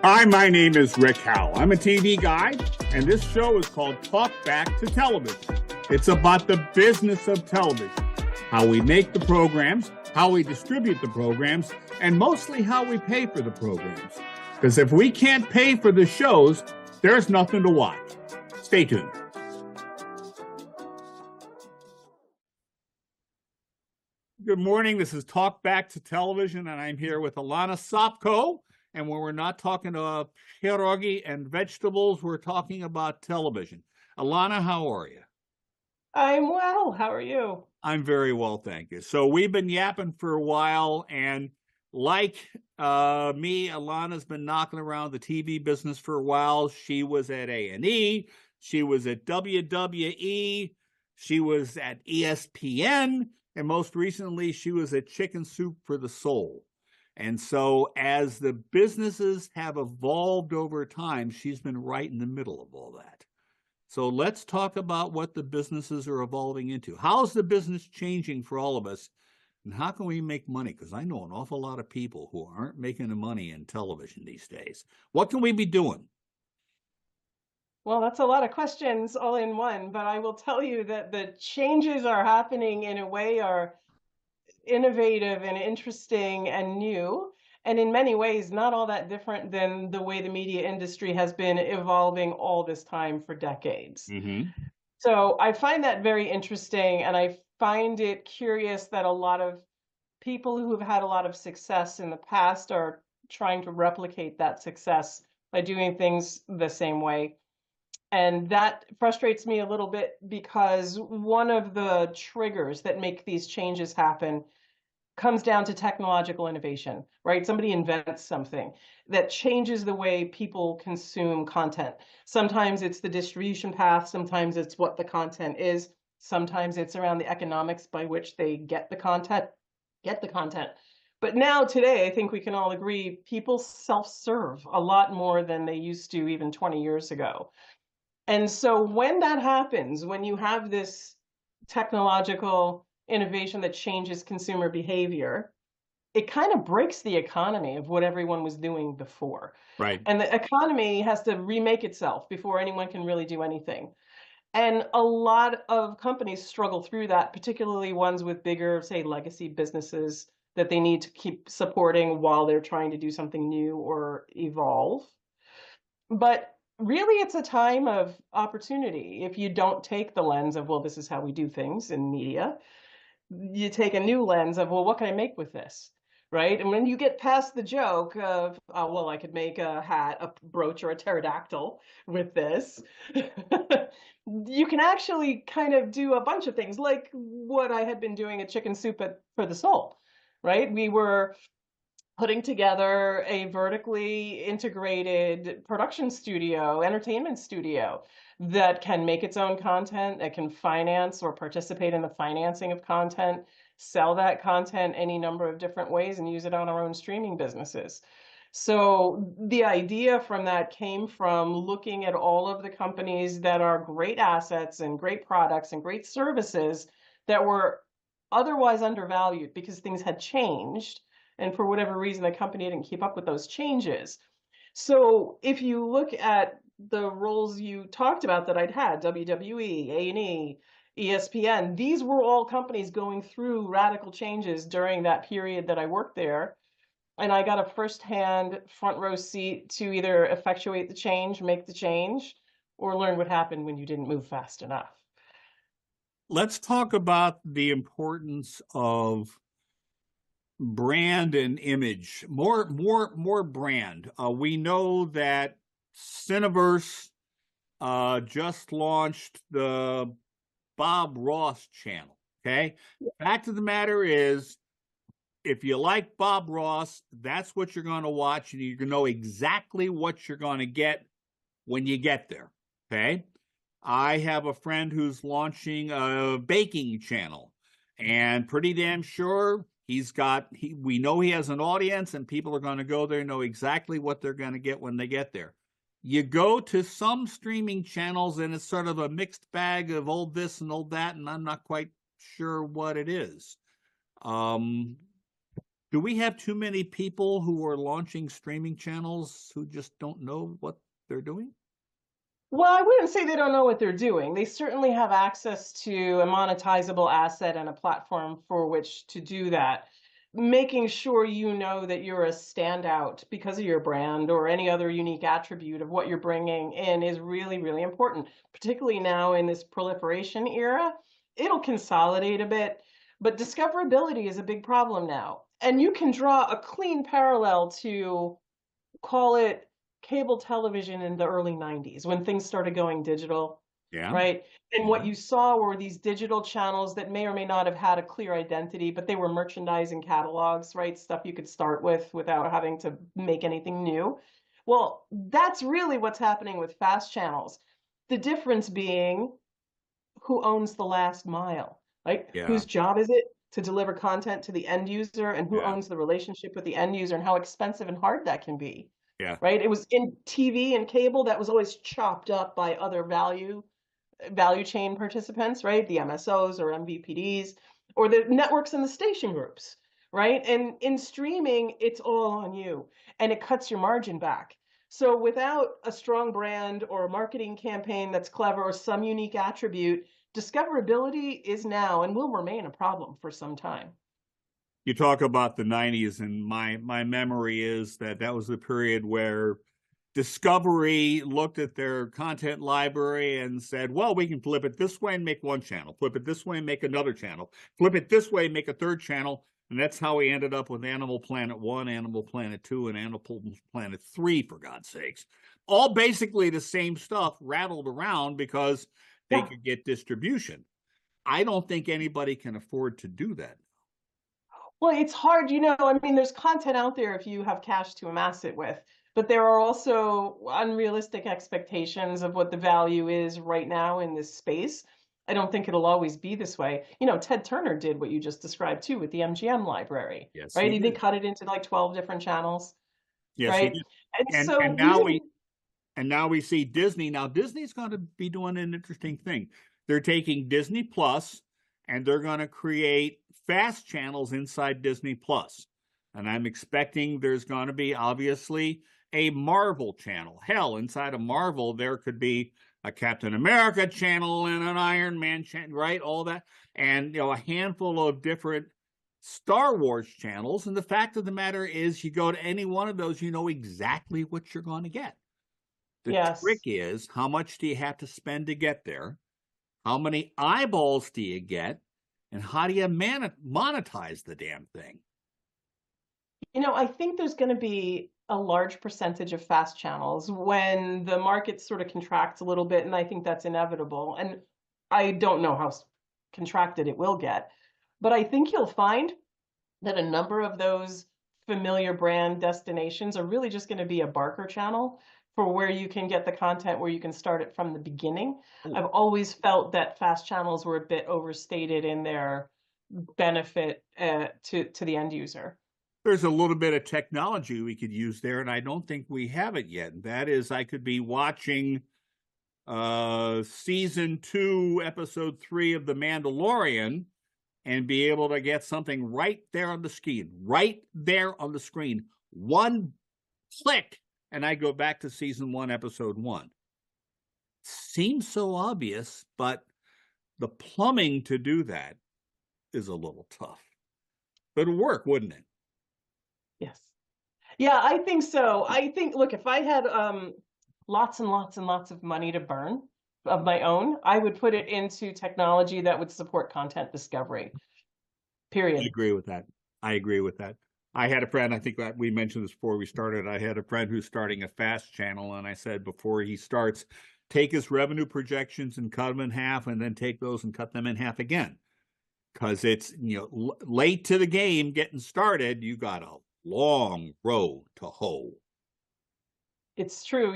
Hi, my name is Rick Howell. I'm a TV guy, and this show is called Talk Back to Television. It's about the business of television, how we make the programs, how we distribute the programs, and mostly how we pay for the programs. Because if we can't pay for the shows, there's nothing to watch. Stay tuned. Good morning. This is Talk Back to Television, and I'm here with Elana Sofko. And when we're not talking about pierogi and vegetables, we're talking about television. Elana, how are you? I'm well. How are you? I'm very well, thank you. So we've been yapping for a while, and like me, Elana's been knocking around the TV business for a while. She was at A&E, she was at WWE, she was at ESPN, and most recently, she was at Chicken Soup for the Soul. And so as the businesses have evolved over time, she's been right in the middle of all that. So let's talk about what the businesses are evolving into. How's the business changing for all of us? And how can we make money? Because I know an awful lot of people who aren't making the money in television these days. What can we be doing? Well, that's a lot of questions all in one, but I will tell you that the changes are happening in a way are innovative and interesting and new, and in many ways not all that different than the way the media industry has been evolving all this time for decades. Mm-hmm. So I find that very interesting, and I find it curious that a lot of people who have had a lot of success in the past are trying to replicate that success by doing things the same way. And that frustrates me a little bit because one of the triggers that make these changes happen comes down to technological innovation, right? Somebody invents something that changes the way people consume content. Sometimes it's the distribution path, sometimes it's what the content is, sometimes it's around the economics by which they get the content. But now today, I think we can all agree people self-serve a lot more than they used to even 20 years ago. And so when that happens, when you have this technological innovation that changes consumer behavior, it kind of breaks the economy of what everyone was doing before. Right. And the economy has to remake itself before anyone can really do anything. And a lot of companies struggle through that, particularly ones with bigger, say, legacy businesses that they need to keep supporting while they're trying to do something new or evolve. But really, it's a time of opportunity. If you don't take the lens of, well, this is how we do things in media, you take a new lens of, well, what can I make with this? Right. And when you get past the joke of, oh, well, I could make a hat, a brooch, or a pterodactyl with this, you can actually kind of do a bunch of things like what I had been doing at Chicken Soup for the Soul. Right. We were putting together a vertically integrated production studio, entertainment studio that can make its own content, that can finance or participate in the financing of content, sell that content any number of different ways, and use it on our own streaming businesses. So the idea from that came from looking at all of the companies that are great assets and great products and great services that were otherwise undervalued because things had changed, and for whatever reason, the company didn't keep up with those changes. So if you look at the roles you talked about that I'd had, WWE, A&E, ESPN, these were all companies going through radical changes during that period that I worked there. And I got a firsthand front row seat to either effectuate the change, make the change, or learn what happened when you didn't move fast enough. Let's talk about the importance of brand and image. More brand. We know that Cineverse just launched the Bob Ross channel. Okay. Fact of the matter is, if you like Bob Ross, that's what you're going to watch, and you're going to know exactly what you're going to get when you get there. Okay. I have a friend who's launching a baking channel, and pretty damn sure we know he has an audience, and people are going to go there and know exactly what they're going to get when they get there. You go to some streaming channels and it's sort of a mixed bag of old this and old that, and I'm not quite sure what it is. Do we have too many people who are launching streaming channels who just don't know what they're doing? Well, I wouldn't say they don't know what they're doing. They certainly have access to a monetizable asset and a platform for which to do that. Making sure you know that you're a standout because of your brand or any other unique attribute of what you're bringing in is really, really important, particularly now in this proliferation era. It'll consolidate a bit, but discoverability is a big problem now. And you can draw a clean parallel to call it cable television in the early 90s when things started going digital, Yeah. right? And what Mhm. you saw were these digital channels that may or may not have had a clear identity, but they were merchandising catalogs, right? Stuff you could start with without having to make anything new. Well, that's really what's happening with fast channels. The difference being who owns the last mile, right? Yeah. Whose job is it to deliver content to the end user, and who Yeah. owns the relationship with the end user, and how expensive and hard that can be, Yeah. right? It was in TV and cable that was always chopped up by other value chain participants, right? The MSOs or MVPDs or the networks and the station groups, right? And in streaming, it's all on you and it cuts your margin back. So without a strong brand or a marketing campaign that's clever or some unique attribute, discoverability is now and will remain a problem for some time. You talk about the 90s, and my memory is that that was the period where Discovery looked at their content library and said, well, we can flip it this way and make one channel, flip it this way and make another channel, flip it this way, make a third channel. And that's how we ended up with Animal Planet 1, Animal Planet 2, and Animal Planet 3, for God's sakes. All basically the same stuff rattled around because they Yeah. could get distribution. I don't think anybody can afford to do that. Well, it's hard, I mean, there's content out there if you have cash to amass it with, but there are also unrealistic expectations of what the value is right now in this space. I don't think it'll always be this way. Ted Turner did what you just described too with the MGM library, Yes, right? he He did. cut it into like 12 different channels, Yes, he right? did. And And so and we now didn't, we and now we see Disney. Now Disney's going to be doing an interesting thing. They're taking Disney Plus and they're going to create fast channels inside Disney Plus. And I'm expecting there's going to be obviously a Marvel channel. Hell, inside of Marvel there could be a Captain America channel and an Iron Man channel, right? All that, and a handful of different Star Wars channels. And the fact of the matter is, you go to any one of those, you know exactly what you're going to get. The trick yes. is, how much do you have to spend to get there? How many eyeballs do you get? And how do you monetize the damn thing? I think there's going to be a large percentage of fast channels when the market sort of contracts a little bit, and I think that's inevitable. And I don't know how contracted it will get, but I think you'll find that a number of those familiar brand destinations are really just going to be a Barker channel for where you can get the content, where you can start it from the beginning. Oh, I've always felt that fast channels were a bit overstated in their benefit to the end user. there's a little bit of technology we could use there, and I don't think we have it yet. And that is, I could be watching season 2, episode 3 of The Mandalorian and be able to get something right there on the screen, right there on the screen. One click, and I go back to season 1, episode 1. Seems so obvious, but the plumbing to do that is a little tough. But it'll work, wouldn't it? Yes. Yeah, I think so. I think, look, if I had lots and lots and lots of money to burn of my own, I would put it into technology that would support content discovery. I Period. agree with that. I agree with that. I had a friend, I think that we mentioned this before we started. I had a friend who's starting a fast channel, and I said before he starts, take his revenue projections and cut them in half, and then take those and cut them in half again. Because it's late to the game getting started. You got a long road to hoe. It's true.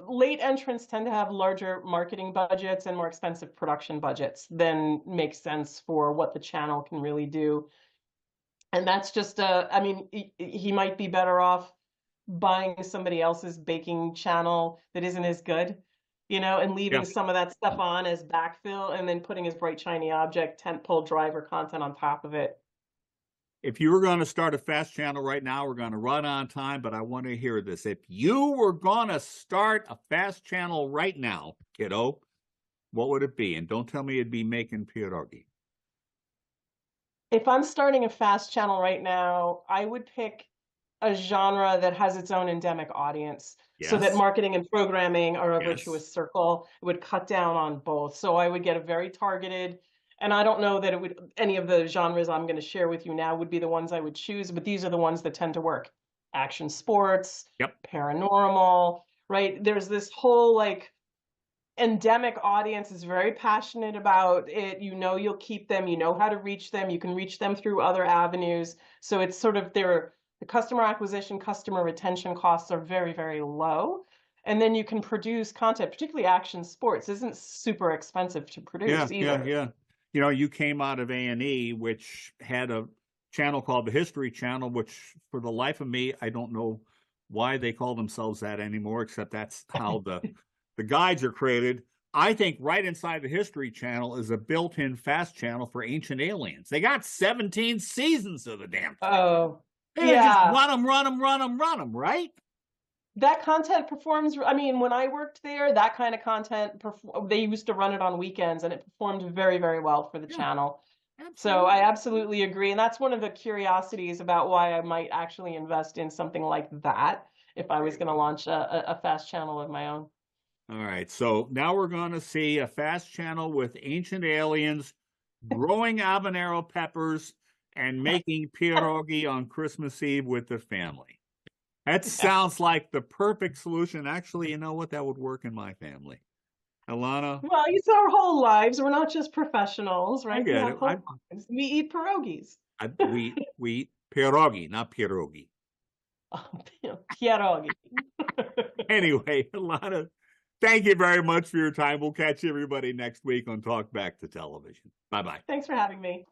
Late entrants tend to have larger marketing budgets and more expensive production budgets than makes sense for what the channel can really do. And that's just I mean, he might be better off buying somebody else's baking channel that isn't as good, and Yeah, leaving some of that stuff on as backfill and then putting his bright shiny object tentpole driver content on top of it. If you were going to start a fast channel right now, we're going to run on time, but I want to hear this. If you were going to start a fast channel right now, kiddo, what would it be? And don't tell me it'd be making pierogi. If I'm starting a fast channel right now, I would pick a genre that has its own endemic audience so that Yes. marketing and programming are a Yes. virtuous circle. It would cut down on both. So I would get a very targeted, and I don't know that it would, any of the genres I'm going to share with you now would be the ones I would choose, but these are the ones that tend to work. Action sports, Yep. paranormal, right? There's this whole like endemic audience is very passionate about it. You know, you'll keep them, you know how to reach them, you can reach them through other avenues. So it's sort of the customer acquisition, customer retention costs are very, very low. And then you can produce content, particularly action sports, isn't super expensive to Yeah, produce yeah, either. yeah. You know, you came out of A&E, which had a channel called the History Channel, which for the life of me, I don't know why they call themselves that anymore, except that's how the guides are created. I think right inside the History Channel is a built-in fast channel for Ancient Aliens. They got 17 seasons of the damn thing. Oh, They just yeah. run them, right? That content performs, I mean, when I worked there, that kind of content, they used to run it on weekends and it performed very, very well for the Yeah, channel. So I absolutely. absolutely agree. And that's one of the curiosities about why I might actually invest in something like that if I There was you going to go. launch a fast channel of my own. All right, so now we're going to see a fast channel with Ancient Aliens growing habanero peppers and making pierogi on Christmas Eve with the family. That Yeah. sounds like the perfect solution. Actually, you know what? That would work in my family. Alana, Well, it's our whole lives. We're not just professionals, I right? We get have it. whole lives. We eat pierogies. We eat pierogi, not pierogi. Pierogi. Anyway, Alana, thank you very much for your time. We'll catch everybody next week on Talk Back to Television. Bye bye. Thanks for having me.